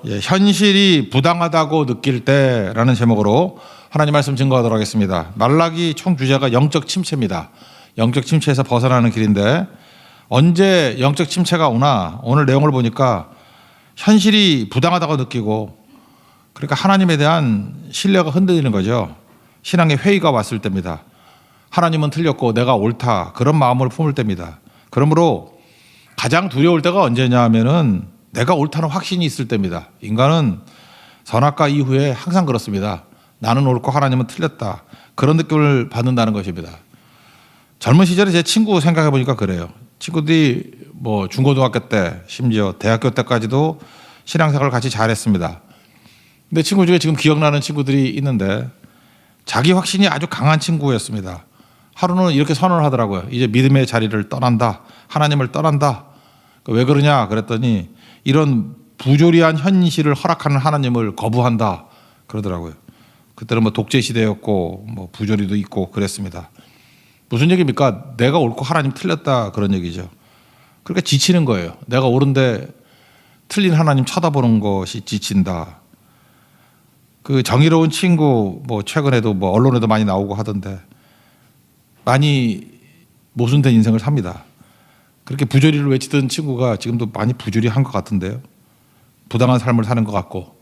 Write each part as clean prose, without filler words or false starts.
예, 현실이 부당하다고 느낄 때라는 제목으로 하나님 말씀 증거하도록 하겠습니다. 말라기 총 주제가 영적 침체입니다. 영적 침체에서 벗어나는 길인데 언제 영적 침체가 오나 오늘 내용을 보니까 현실이 부당하다고 느끼고 그러니까 하나님에 대한 신뢰가 흔들리는 거죠. 신앙의 회의가 왔을 때입니다. 하나님은 틀렸고 내가 옳다 그런 마음을 품을 때입니다. 그러므로 가장 두려울 때가 언제냐 하면은 내가 옳다는 확신이 있을 때입니다. 인간은 선악과 이후에 항상 그렇습니다. 나는 옳고 하나님은 틀렸다. 그런 느낌을 받는다는 것입니다. 젊은 시절에 제 친구 생각해 보니까 그래요. 친구들이 뭐 중고등학교 때 심지어 대학교 때까지도 신앙생활을 같이 잘했습니다. 근데 친구 중에 지금 기억나는 친구들이 있는데 자기 확신이 아주 강한 친구였습니다. 하루는 이렇게 선언을 하더라고요. 이제 믿음의 자리를 떠난다. 하나님을 떠난다. 왜 그러냐 그랬더니 이런 부조리한 현실을 허락하는 하나님을 거부한다 그러더라고요. 그때는 뭐 독재 시대였고 뭐 부조리도 있고 그랬습니다. 무슨 얘기입니까? 내가 옳고 하나님 틀렸다 그런 얘기죠. 그러니까 지치는 거예요. 내가 옳은데 틀린 하나님 쳐다보는 것이 지친다. 그 정의로운 친구 뭐 최근에도 뭐 언론에도 많이 나오고 하던데 많이 모순된 인생을 삽니다. 그렇게 부조리를 외치던 친구가 지금도 많이 부조리한 것 같은데요. 부당한 삶을 사는 것 같고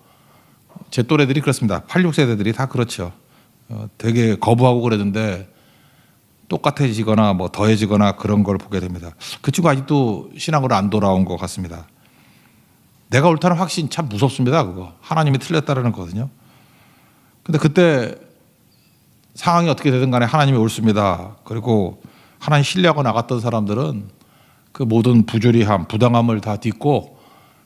제 또래들이 그렇습니다. 86세대들이 다 그렇죠. 되게 거부하고 그러는데 똑같아지거나 뭐 더해지거나 그런 걸 보게 됩니다. 그 친구 아직도 신앙으로 안 돌아온 것 같습니다. 내가 옳다는 확신 참 무섭습니다. 그거 하나님이 틀렸다라는 거거든요. 근데 그때 상황이 어떻게 되든 간에 하나님이 옳습니다. 그리고 하나님 신뢰하고 나갔던 사람들은 그 모든 부조리함, 부당함을 다 딛고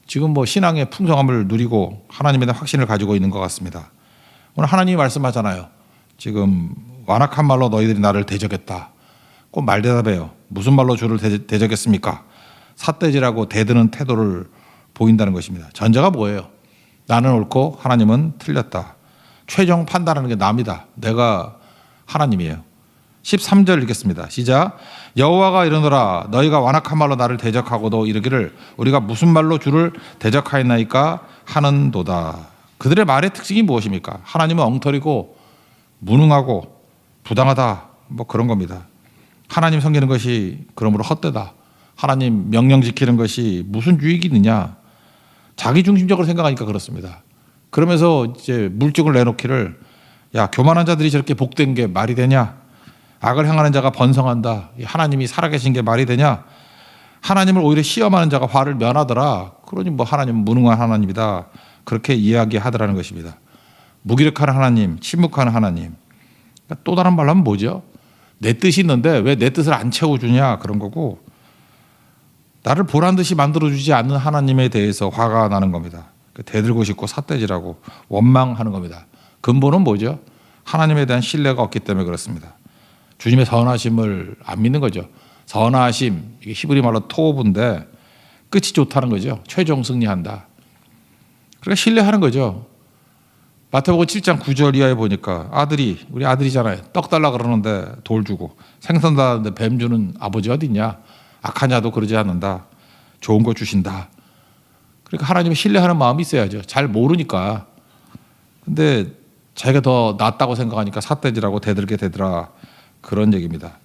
지금 뭐 신앙의 풍성함을 누리고 하나님에 대한 확신을 가지고 있는 것 같습니다. 오늘 하나님이 말씀하잖아요. 지금 완악한 말로 너희들이 나를 대적했다. 꼭 말대답해요. 무슨 말로 주를 대적했습니까? 삿대질하고 대드는 태도를 보인다는 것입니다. 전제가 뭐예요? 나는 옳고 하나님은 틀렸다. 최종 판단하는 게 남이다. 내가 하나님이에요. 13절 읽겠습니다. 시작. 여호와가 이르노라 너희가 완악한 말로 나를 대적하고도 이르기를 우리가 무슨 말로 주를 대적하였나이까 하는도다. 그들의 말의 특징이 무엇입니까? 하나님은 엉터리고 무능하고 부당하다 뭐 그런 겁니다. 하나님 섬기는 것이 그러므로 헛되다. 하나님 명령 지키는 것이 무슨 유익이 있느냐. 자기중심적으로 생각하니까 그렇습니다. 그러면서 이제 물증을 내놓기를 야 교만한 자들이 저렇게 복된 게 말이 되냐. 악을 행하는 자가 번성한다. 하나님이 살아계신 게 말이 되냐? 하나님을 오히려 시험하는 자가 화를 면하더라. 그러니 뭐 하나님은 무능한 하나님이다. 그렇게 이야기하더라는 것입니다. 무기력한 하나님, 침묵한 하나님. 그러니까 또 다른 말로 하면 뭐죠? 내 뜻이 있는데 왜 내 뜻을 안 채워주냐 그런 거고 나를 보란 듯이 만들어주지 않는 하나님에 대해서 화가 나는 겁니다. 대들고 싶고 삿대질하고 원망하는 겁니다. 근본은 뭐죠? 하나님에 대한 신뢰가 없기 때문에 그렇습니다. 주님의 선하심을 안 믿는 거죠. 선하심, 이게 히브리 말로 토브인데 끝이 좋다는 거죠. 최종 승리한다. 그러니까 신뢰하는 거죠. 마태복음 7장 9절 이하에 보니까 아들이, 우리 아들이잖아요. 떡 달라 그러는데 돌 주고 생선 달라는데 뱀 주는 아버지 어디 있냐. 악한 자도 그러지 않는다. 좋은 거 주신다. 그러니까 하나님을 신뢰하는 마음이 있어야죠. 잘 모르니까. 근데 자기가 더 낫다고 생각하니까 삿대질하고 대들게 되더라. 그런 얘기입니다.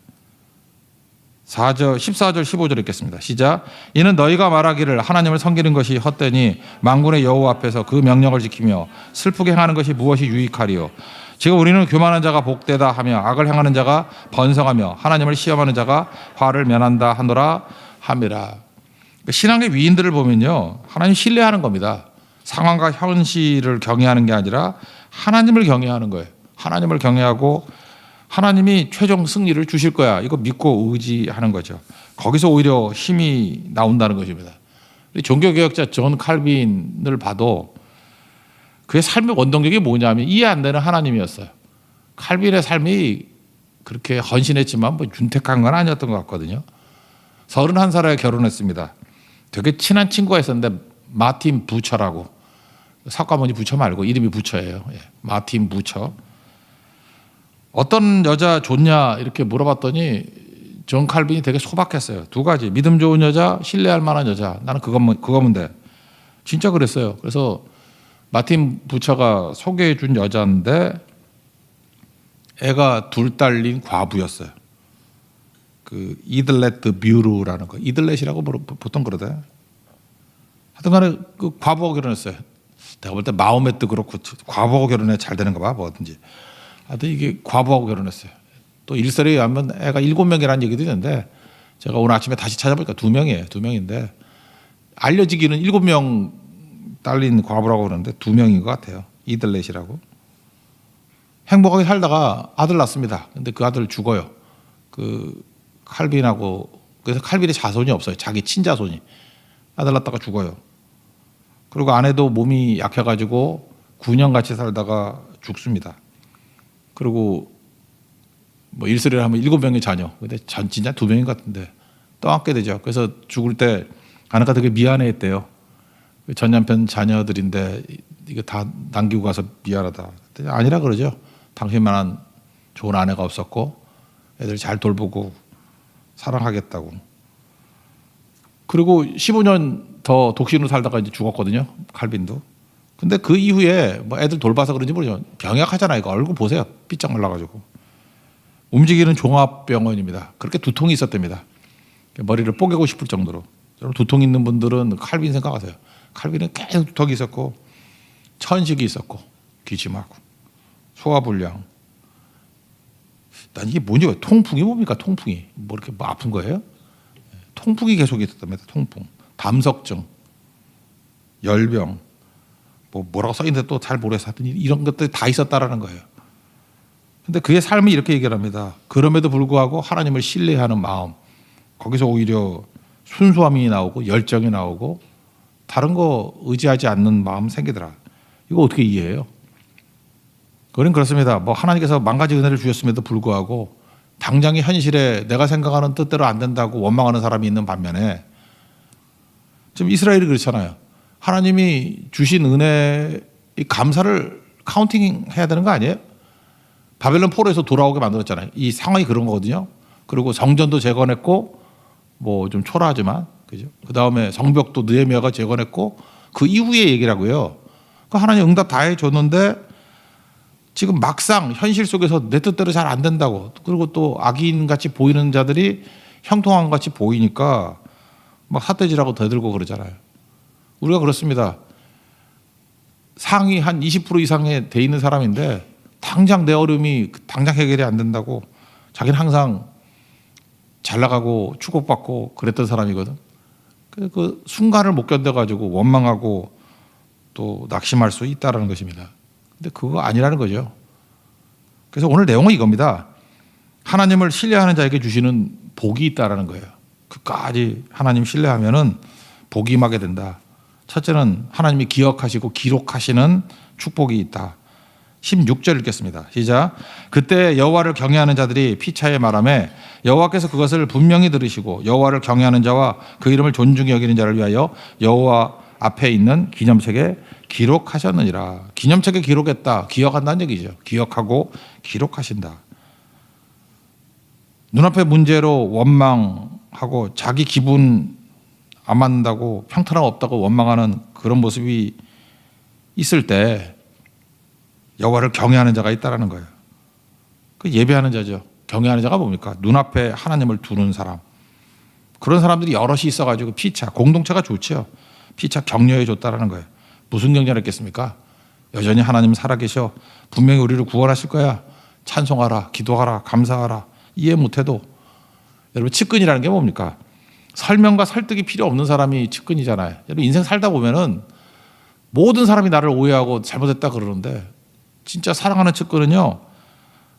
14절 15절 읽겠습니다. 시작. 이는 너희가 말하기를 하나님을 섬기는 것이 헛되니 만군의 여호와 앞에서 그 명령을 지키며 슬프게 행하는 것이 무엇이 유익하리요. 지금 우리는 교만한 자가 복되다 하며 악을 행하는 자가 번성하며 하나님을 시험하는 자가 화를 면한다 하노라 함이라. 신앙의 위인들을 보면요. 하나님 신뢰하는 겁니다. 상황과 현실을 경외하는 게 아니라 하나님을 경외하는 거예요. 하나님을 경외하고 하나님이 최종 승리를 주실 거야. 이거 믿고 의지하는 거죠. 거기서 오히려 힘이 나온다는 것입니다. 종교개혁자 존 칼빈을 봐도 그의 삶의 원동력이 뭐냐면 이해 안 되는 하나님이었어요. 칼빈의 삶이 그렇게 헌신했지만 뭐 윤택한 건 아니었던 것 같거든요. 31살에 결혼했습니다. 되게 친한 친구가 있었는데 마틴 부처라고. 석가모니 부처 말고 이름이 부처예요. 마틴 부처. 어떤 여자 좋냐 이렇게 물어봤더니 존 칼빈이 되게 소박했어요. 두 가지. 믿음 좋은 여자, 신뢰할 만한 여자. 나는 그거면 돼. 진짜 그랬어요. 그래서 마틴 부처가 소개해 준 여자인데 애가 둘 딸린 과부였어요. 그 이들렛 뮤르라는 거, 이들렛이라고 보통 그러대. 하여튼간에 그 과부하고 결혼했어요. 내가 볼 때 마호멧도 그렇고 과부하고 결혼해 잘 되는가 봐, 뭐든지. 하여튼 이게 과부하고 결혼했어요. 또 일설에 의하면 애가 7명이라는 얘기도 있는데 제가 오늘 아침에 다시 찾아보니까 2명이에요. 2명인데 알려지기는 7명 딸린 과부라고 그러는데 2명인 것 같아요. 이들렛이라고. 행복하게 살다가 아들 낳습니다. 근데 그 아들 죽어요. 그 칼빈하고, 그래서 칼빈의 자손이 없어요. 자기 친자손이. 아들 낳다가 죽어요. 그리고 아내도 몸이 약해가지고 9년 같이 살다가 죽습니다. 그리고 뭐 일설이라 하면 7명의 자녀. 근데 진짜 2명인 것 같은데 떠안게 되죠. 그래서 죽을 때 아내가 되게 미안해했대요. 전 남편 자녀들인데 이거 다 남기고 가서 미안하다. 아니라 그러죠. 당신만한 좋은 아내가 없었고 애들 잘 돌보고 사랑하겠다고. 그리고 15년 더 독신으로 살다가 이제 죽었거든요. 칼빈도. 근데 그 이후에 뭐 애들 돌봐서 그런지 모르지만 병약하잖아요. 이거 얼굴 보세요. 삐쩍 말라가지고. 움직이는 종합병원입니다. 그렇게 두통이 있었답니다. 머리를 뽀개고 싶을 정도로. 여러분 두통 있는 분들은 칼빈 생각하세요. 칼빈은 계속 두통이 있었고 천식이 있었고 기침하고 소화불량. 난 이게 뭔지 왜 통풍이 뭡니까? 통풍이 뭐 이렇게 뭐 아픈 거예요? 통풍이 계속 있었답니다. 통풍, 담석증, 열병, 뭐라고 써 있는데 또 잘 모르겠어. 하여튼 이런 것들이 다 있었다라는 거예요. 근데 그의 삶이 이렇게 얘기를 합니다. 그럼에도 불구하고 하나님을 신뢰하는 마음, 거기서 오히려 순수함이 나오고 열정이 나오고 다른 거 의지하지 않는 마음 생기더라. 이거 어떻게 이해해요? 그건 그렇습니다. 뭐 하나님께서 만가지 은혜를 주셨음에도 불구하고 당장의 현실에 내가 생각하는 뜻대로 안 된다고 원망하는 사람이 있는 반면에 지금 이스라엘이 그렇잖아요. 하나님이 주신 은혜 감사를 카운팅 해야 되는 거 아니에요? 바벨론 포로에서 돌아오게 만들었잖아요. 이 상황이 그런 거거든요. 그리고 성전도 재건했고 뭐 좀 초라하지만 그죠? 그 다음에 성벽도 느헤미야가 재건했고 그 이후의 얘기라고요. 그 하나님 응답 다 해줬는데 지금 막상 현실 속에서 내 뜻대로 잘 안 된다고 그리고 또 악인 같이 보이는 자들이 형통한 같이 보이니까 막 삿대질하고 대들고 그러잖아요. 우리가 그렇습니다. 상위 한 20% 이상에 돼 있는 사람인데 당장 내 어려움이 당장 해결이 안 된다고 자기는 항상 잘 나가고 축복받고 그랬던 사람이거든. 그 순간을 못 견뎌가지고 원망하고 또 낙심할 수 있다는 것입니다. 근데 그거 아니라는 거죠. 그래서 오늘 내용은 이겁니다. 하나님을 신뢰하는 자에게 주시는 복이 있다라는 거예요. 끝까지 하나님 신뢰하면은 복이 임하게 된다. 첫째는 하나님이 기억하시고 기록하시는 축복이 있다. 16절 읽겠습니다. 시작. 그때 여호와를 경외하는 자들이 피차에 말하매 여호와께서 그것을 분명히 들으시고 여호와를 경외하는 자와 그 이름을 존중히 여기는 자를 위하여 여호와 앞에 있는 기념책에 기록하셨느니라. 기념책에 기록했다. 기억한다는 얘기죠. 기억하고 기록하신다. 눈앞의 문제로 원망하고 자기 기분 안 맞는다고 평탄함 없다고 원망하는 그런 모습이 있을 때 여호와를 경외하는 자가 있다라는 거예요. 그 예배하는 자죠. 경외하는 자가 뭡니까? 눈앞에 하나님을 두는 사람. 그런 사람들이 여럿이 있어가지고 피차, 공동체가 좋죠. 피차 격려해 줬다라는 거예요. 무슨 격려를 했겠습니까? 여전히 하나님 살아계셔. 분명히 우리를 구원하실 거야. 찬송하라, 기도하라, 감사하라. 이해 못해도 여러분 측근이라는 게 뭡니까? 설명과 설득이 필요 없는 사람이 측근이잖아요. 여러분 인생 살다 보면은 모든 사람이 나를 오해하고 잘못했다 그러는데 진짜 사랑하는 측근은요.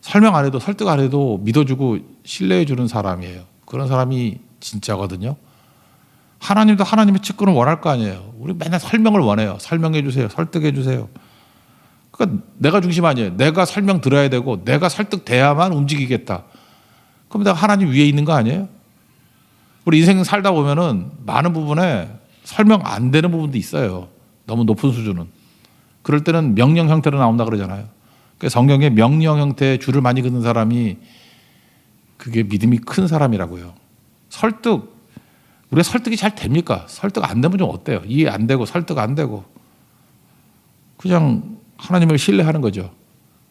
설명 안 해도 설득 안 해도 믿어주고 신뢰해 주는 사람이에요. 그런 사람이 진짜거든요. 하나님도 하나님의 측근을 원할 거 아니에요. 우리 맨날 설명을 원해요. 설명해 주세요. 설득해 주세요. 그러니까 내가 중심 아니에요. 내가 설명 들어야 되고 내가 설득돼야만 움직이겠다. 그럼 내가 하나님 위에 있는 거 아니에요? 우리 인생 살다 보면은 많은 부분에 설명 안 되는 부분도 있어요. 너무 높은 수준은. 그럴 때는 명령 형태로 나온다 그러잖아요. 그러니까 성경에 명령 형태의 줄을 많이 긋는 사람이 그게 믿음이 큰 사람이라고요. 설득, 우리가 설득이 잘 됩니까? 설득 안 되면 좀 어때요? 이해 안 되고 설득 안 되고. 그냥 하나님을 신뢰하는 거죠.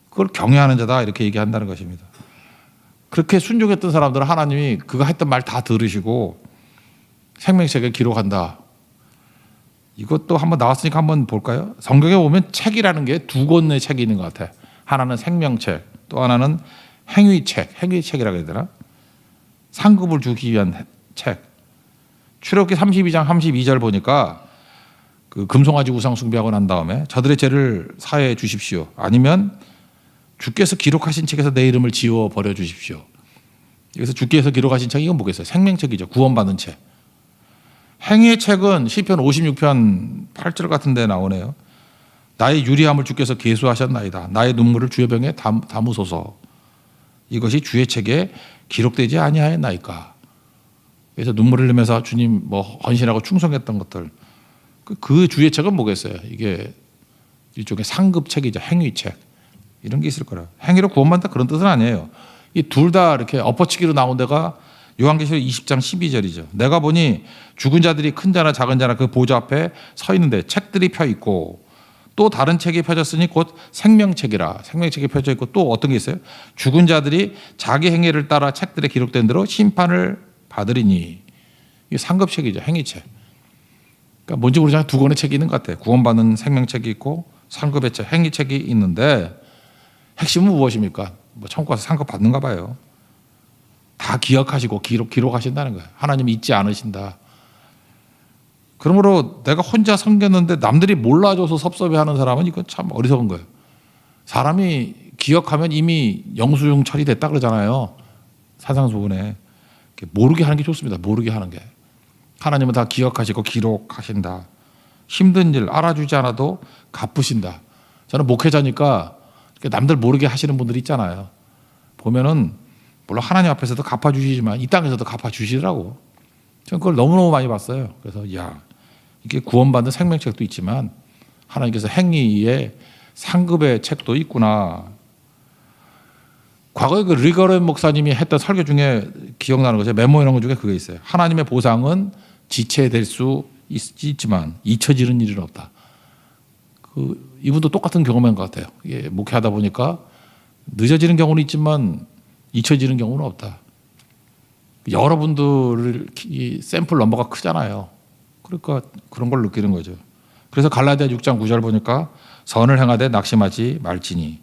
그걸 경외하는 자다 이렇게 얘기한다는 것입니다. 그렇게 순종했던 사람들은 하나님이 그가 했던 말 다 들으시고 생명책에 기록한다. 이것도 한번 나왔으니까 한번 볼까요? 성경에 보면 책이라는 게 두 권의 책이 있는 것 같아. 하나는 생명책, 또 하나는 행위책이라고 해야 되나? 상급을 주기 위한 책. 출애굽기 32장 32절 보니까 그 금송아지 우상 숭배하고 난 다음에 저들의 죄를 사해 주십시오. 아니면 주께서 기록하신 책에서 내 이름을 지워 버려 주십시오. 여기서 주께서 기록하신 책 이건 뭐겠어요? 생명책이죠. 구원받은 책. 행위의 책은 시편 56편 8절 같은 데 나오네요. 나의 유리함을 주께서 계수하셨나이다. 나의 눈물을 주의 병에 담으소서. 이것이 주의 책에 기록되지 아니하였나이까. 그래서 눈물을 흘리면서 주님 뭐 헌신하고 충성했던 것들. 그 주의 책은 뭐겠어요? 이게 일종의 상급책이죠. 행위책. 이런 게 있을 거라. 행위로 구원받는다 그런 뜻은 아니에요. 이 둘 다 이렇게 엎어치기로 나온 데가 요한계시록 20장 12절이죠. 내가 보니 죽은 자들이 큰 자나 작은 자나 그 보좌 앞에 서 있는데 책들이 펴 있고 또 다른 책이 펴졌으니 곧 생명책이라. 생명책이 펴져 있고 또 어떤 게 있어요? 죽은 자들이 자기 행위를 따라 책들에 기록된 대로 심판을 받으리니. 이게 상급책이죠. 행위책. 그러니까 뭔지 모르지만 두 권의 책이 있는 것 같아요. 구원받는 생명책이 있고 상급의 책, 행위책이 있는데 핵심은 무엇입니까? 뭐 천국 가서 상급 받는가 봐요. 다 기억하시고 기록하신다는 거예요. 하나님이 잊지 않으신다. 그러므로 내가 혼자 섬겼는데 남들이 몰라줘서 섭섭해하는 사람은 이건 참 어리석은 거예요. 사람이 기억하면 이미 영수증 처리됐다 그러잖아요. 산상수훈에. 모르게 하는 게 좋습니다. 모르게 하는 게. 하나님은 다 기억하시고 기록하신다. 힘든 일 알아주지 않아도 갚으신다. 저는 목회자니까 남들 모르게 하시는 분들이 있잖아요. 보면은 물론 하나님 앞에서도 갚아주시지만 이 땅에서도 갚아주시더라고. 저는 그걸 너무너무 많이 봤어요. 그래서 야, 이게 구원받는 생명책도 있지만 하나님께서 행위의 상급의 책도 있구나. 과거에 그 리거렌 목사님이 했던 설교 중에 기억나는 거죠. 메모해놓은 것 중에 그게 있어요. 하나님의 보상은 지체될 수 있지만 잊혀지는 일은 없다. 이분도 똑같은 경험인 것 같아요. 이게 목회하다 보니까 늦어지는 경우는 있지만 잊혀지는 경우는 없다. 여러분들 이 샘플 넘버가 크잖아요. 그러니까 그런 걸 느끼는 거죠. 그래서 갈라디아 6장 9절 보니까 선을 행하되 낙심하지 말지니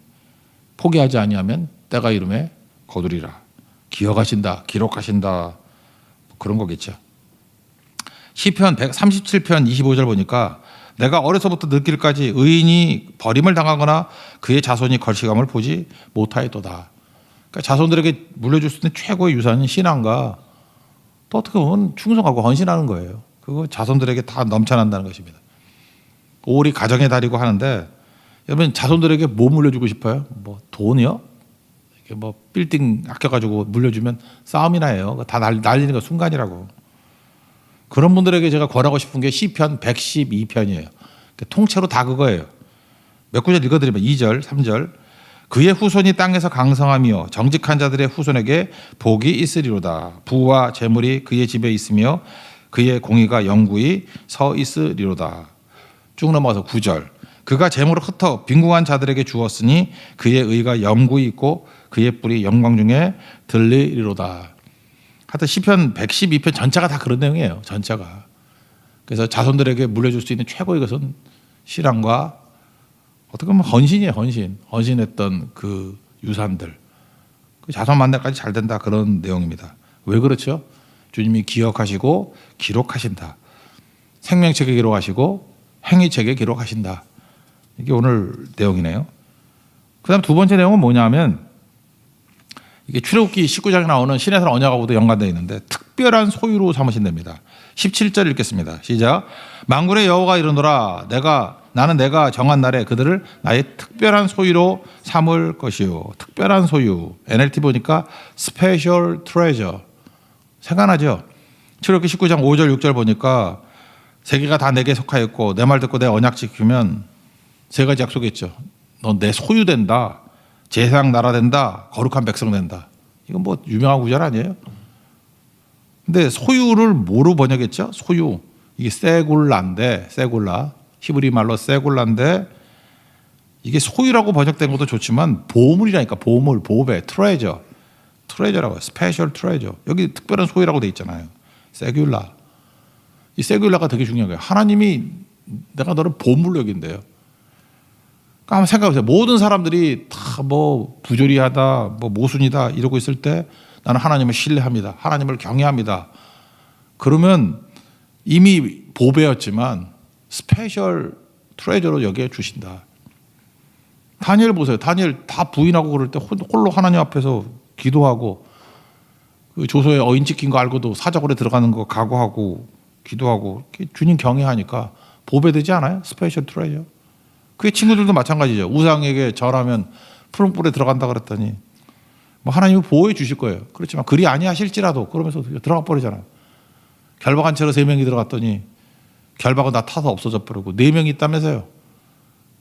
포기하지 아니하면 때가 이름에 거두리라. 기억하신다, 기록하신다, 그런 거겠죠. 시편 137편 25절 보니까 내가 어려서부터 늙길까지 의인이 버림을 당하거나 그의 자손이 걸시감을 보지 못하였도다. 그러니까 자손들에게 물려줄 수 있는 최고의 유산은 신앙과 또 어떻게 보면 충성하고 헌신하는 거예요. 그거 자손들에게 다 넘쳐난다는 것입니다. 오리 가정의 달이고 하는데 여러분 자손들에게 뭐 물려주고 싶어요? 뭐 돈이요? 이렇게 뭐 빌딩 아껴가지고 물려주면 싸움이나 해요. 다 날리는 거 순간이라고. 그런 분들에게 제가 권하고 싶은 게 시편 112편이에요. 통째로 다 그거예요. 몇 구절 읽어드리면 2절, 3절. 그의 후손이 땅에서 강성하며 정직한 자들의 후손에게 복이 있으리로다. 부와 재물이 그의 집에 있으며 그의 공의가 영구히 서 있으리로다. 쭉 넘어가서 9절. 그가 재물을 흩어 빈궁한 자들에게 주었으니 그의 의가 영구히 있고 그의 뿔이 영광 중에 들리리로다. 하여튼 시편 112편 전체가 다 그런 내용이에요. 전체가. 그래서 자손들에게 물려줄 수 있는 최고의 것은 신앙과 어떻게 보면 헌신이에요. 헌신했던 그 유산들. 그 자손 만날까지 잘 된다. 그런 내용입니다. 왜 그렇죠? 주님이 기억하시고 기록하신다. 생명책에 기록하시고 행위책에 기록하신다. 이게 오늘 내용이네요. 그 다음 두 번째 내용은 뭐냐면 이게 출애굽기 19장에 나오는 신의 산 언약하고도 연관되어 있는데 특별한 소유로 삼으신답니다. 17절 읽겠습니다. 시작. 만군의 여호와가 이르노라 나는 내가 정한 날에 그들을 나의 특별한 소유로 삼을 것이요. 특별한 소유. NLT 보니까 Special Treasure. 생각나죠? 출애굽기 19장 5절 6절 보니까 세계가 다 내게 속하였고 내 말 듣고 내 언약 지키면 세 가지 약속했죠. 넌 내 소유 된다. 제사장 나라 된다. 거룩한 백성 된다. 이건 뭐 유명한 구절 아니에요? 근데 소유를 뭐로 번역했죠? 소유. 이게 세굴라 히브리 말로 세굴라인데 이게 소유라고 번역된 것도 좋지만 보물이라니까. 보물, 보배, 트레저라고 스페셜 트레저. 여기 특별한 소유라고 돼 있잖아요. 세귤라. 이 세귤라가 되게 중요한 거예요. 하나님이 내가 너를 보물로 여긴대요. 그러니까 한번 생각해보세요. 모든 사람들이 다 뭐 부조리하다, 뭐 모순이다 이러고 있을 때 나는 하나님을 신뢰합니다. 하나님을 경외합니다. 그러면 이미 보배였지만 스페셜 트레저로 여기에 주신다. 다니엘 보세요. 다니엘 다 부인하고 그럴 때 홀로 하나님 앞에서 기도하고 그 조서에 어인 찍힌 거 알고도 사자굴에 들어가는 거 각오하고 기도하고 주님 경외하니까 보배되지 않아요? 스페셜 트레저. 그게 친구들도 마찬가지죠. 우상에게 절하면 푸른 뿔에 들어간다 그랬더니 뭐 하나님이 보호해 주실 거예요. 그렇지만 그리 아니하실지라도 그러면서 들어가 버리잖아요. 결박한 채로 3명이 들어갔더니 결박은 다 타서 없어져 버리고 4명이 있다면서요.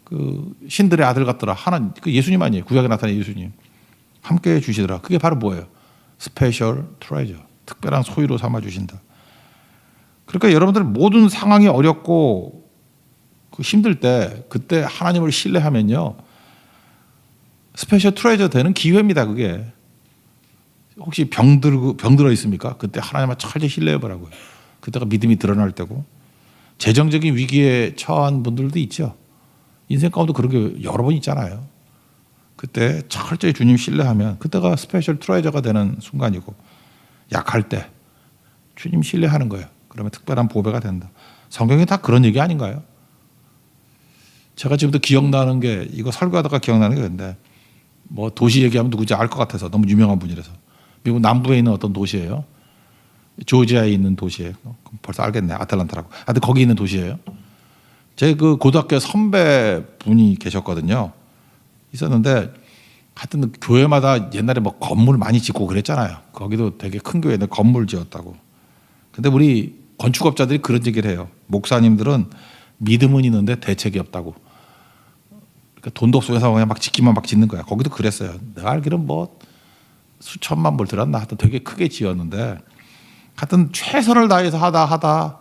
그 신들의 아들 같더라. 하나 그 예수님 아니에요. 구약에 나타난 예수님. 함께 해 주시더라. 그게 바로 뭐예요? 스페셜 트레저. 특별한 소유로 삼아 주신다. 그러니까 여러분들 모든 상황이 어렵고 그 힘들 때 그때 하나님을 신뢰하면요. 스페셜 트레저 되는 기회입니다. 그게. 혹시 병 들어 있습니까? 그때 하나님을 철저히 신뢰해 보라고요. 그때가 믿음이 드러날 때고. 재정적인 위기에 처한 분들도 있죠. 인생 가운데 그런 게 여러 번 있잖아요. 그때 철저히 주님 신뢰하면 그때가 스페셜 트레저가 되는 순간이고, 약할 때 주님 신뢰하는 거예요. 그러면 특별한 보배가 된다. 성경이 다 그런 얘기 아닌가요? 제가 지금도 기억나는 게, 이거 설교하다가 기억나는 게 근데 뭐 도시 얘기하면 누구지 알 것 같아서, 너무 유명한 분이라서. 미국 남부에 있는 어떤 도시예요. 조지아에 있는 도시예요. 벌써 알겠네. 아틀란타라고. 근데 거기 있는 도시예요. 제 그 고등학교 선배 분이 계셨거든요. 있었는데 하여튼 교회마다 옛날에 뭐 건물 많이 짓고 그랬잖아요. 거기도 되게 큰 교회인데 건물 지었다고. 근데 우리 건축업자들이 그런 얘기를 해요. 목사님들은 믿음은 있는데 대책이 없다고. 그러니까 돈도 없어서 그냥 막 짓기만 막 짓는 거야. 거기도 그랬어요. 내가 알기로는 뭐 수천만 불 들었나 하여튼 되게 크게 지었는데 하여튼 최선을 다해서 하다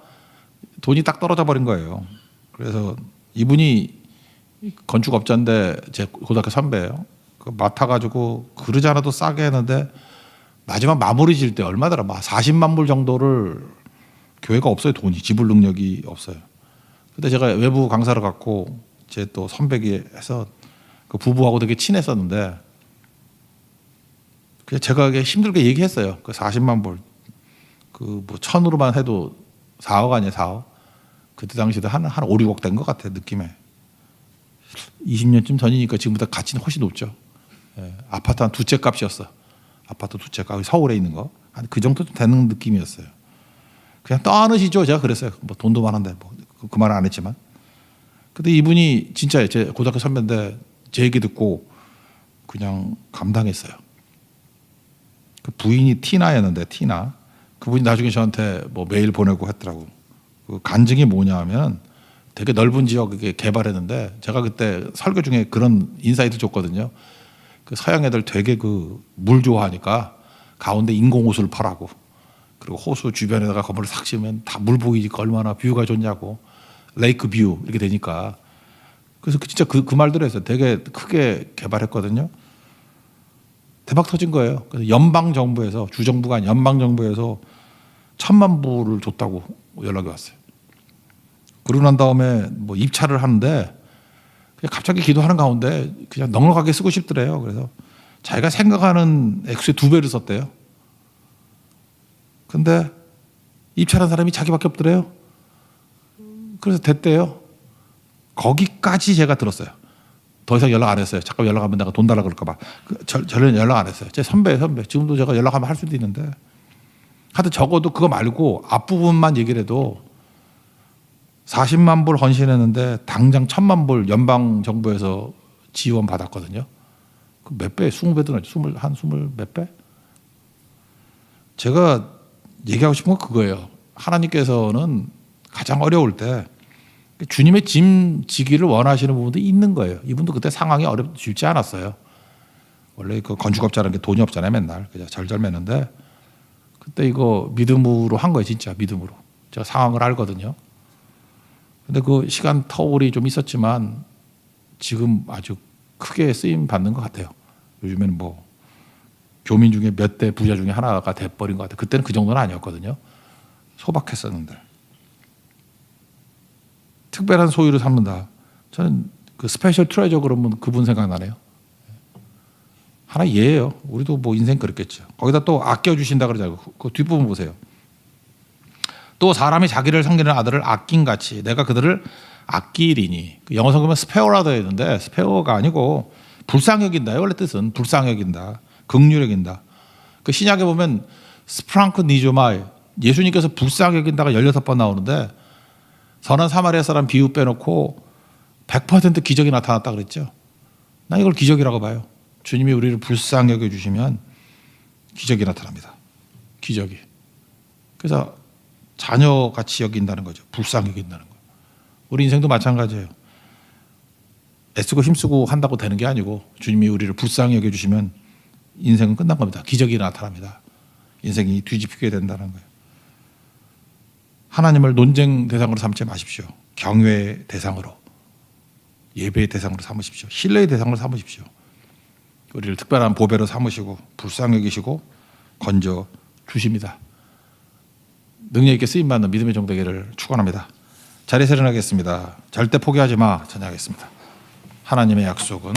돈이 딱 떨어져 버린 거예요. 그래서 이분이 건축업자인데 제 고등학교 선배예요. 그 맡아가지고 그러지 않아도 싸게 했는데 마지막 마무리 질 때 얼마더라? 막 40만 불 정도를 교회가 없어요. 돈이 지불 능력이 없어요. 근데 제가 외부 강사를 갖고 제 또 선배기 해서 그 부부하고 되게 친했었는데 그래서 제가 힘들게 얘기했어요. 그 40만 불 그 뭐 천으로만 해도 4억 아니에요, 4억. 그때 당시에도 한 5, 6억 된 것 같아요, 느낌에. 20년쯤 전이니까 지금보다 가치는 훨씬 높죠. 예, 아파트 한 2채 값이었어. 아파트 2채 값, 서울에 있는 거. 한 그 정도 되는 느낌이었어요. 그냥 떠안으시죠. 제가 그랬어요. 뭐 돈도 많은데 뭐 그 말은 안 했지만. 근데 이분이 진짜 제 고등학교 선배인데 제 얘기 듣고 그냥 감당했어요. 그 부인이 티나였는데, 티나. 그분이 나중에 저한테 뭐 메일 보내고 했더라고. 그 간증이 뭐냐 하면 되게 넓은 지역에 개발했는데 제가 그때 설교 중에 그런 인사이트 줬거든요. 그 서양 애들 되게 그 물 좋아하니까 가운데 인공호수를 퍼라고. 그리고 호수 주변에다가 건물을 싹 지으면 다 물 보이니까 얼마나 뷰가 좋냐고. 레이크 뷰 이렇게 되니까. 그래서 진짜 그 말대로 했어요. 되게 크게 개발했거든요. 대박 터진 거예요. 그래서 연방정부에서, 주정부가 아닌 연방정부에서 1,000만 불을 줬다고 연락이 왔어요. 그러고 난 다음에 뭐 입찰을 하는데 그냥 갑자기 기도하는 가운데 그냥 넉넉하게 쓰고 싶더래요. 그래서 자기가 생각하는 액수의 2배를 썼대요. 근데 입찰한 사람이 자기밖에 없더래요. 그래서 됐대요. 거기까지 제가 들었어요. 더 이상 연락 안 했어요. 잠깐 연락하면 내가 돈 달라 그럴까 봐. 저는 연락 안 했어요. 제 선배. 지금도 제가 연락하면 할 수도 있는데. 하여튼 적어도 그거 말고 앞부분만 얘기를 해도 40만 불 헌신했는데 당장 1,000만 불 연방정부에서 지원 받았거든요. 그 몇 배? 20배도 넘지. 20 몇 배? 제가 얘기하고 싶은 건 그거예요. 하나님께서는 가장 어려울 때 주님의 짐 지기를 원하시는 부분도 있는 거예요. 이분도 그때 상황이 쉽지 않았어요. 원래 그 건축업자라는 게 돈이 없잖아요. 맨날 그냥 절절매는데 그때 이거 믿음으로 한 거예요. 진짜 믿음으로. 제가 상황을 알거든요. 근데 그 시간 터울이 좀 있었지만 지금 아주 크게 쓰임 받는 것 같아요. 요즘에는 뭐 교민 중에 몇 대 부자 중에 하나가 돼버린 것 같아요. 그때는 그 정도는 아니었거든요. 소박했었는데. 특별한 소유를 삼는다. 저는 그 스페셜 트레저 그러면 그분 생각나네요. 하나 예예요. 우리도 뭐 인생 그렇겠죠. 거기다 또 아껴주신다 그러잖아요. 그 뒷부분 보세요. 또 사람이 자기를 섬기는 아들을 아낀 같이 내가 그들을 아끼리니. 그 영어 성경은 스페어라 되어 있는데 스페어가 아니고 불쌍히 여긴다요. 원래 뜻은 불쌍히 여긴다. 긍휼히 여긴다. 그 신약에 보면 스프랑크 니조마이 예수님께서 불쌍히 여긴다가 16번 나오는데 선한 사마리아 사람 비유 빼놓고 100% 기적이 나타났다 그랬죠. 나 이걸 기적이라고 봐요. 주님이 우리를 불쌍히 여겨주시면 기적이 나타납니다. 기적이. 그래서 자녀같이 여긴다는 거죠. 불쌍히 여긴다는 거예요. 우리 인생도 마찬가지예요. 애쓰고 힘쓰고 한다고 되는 게 아니고 주님이 우리를 불쌍히 여겨주시면 인생은 끝난 겁니다. 기적이 나타납니다. 인생이 뒤집히게 된다는 거예요. 하나님을 논쟁 대상으로 삼지 마십시오. 경외의 대상으로, 예배의 대상으로 삼으십시오. 신뢰의 대상으로 삼으십시오. 우리를 특별한 보배로 삼으시고 불쌍히 여기시고 건져 주십니다. 능력 있게 쓰임받는 믿음의 종 되기를 축원합니다. 자리에 세련하겠습니다. 절대 포기하지 마. 찬양하겠습니다. 하나님의 약속은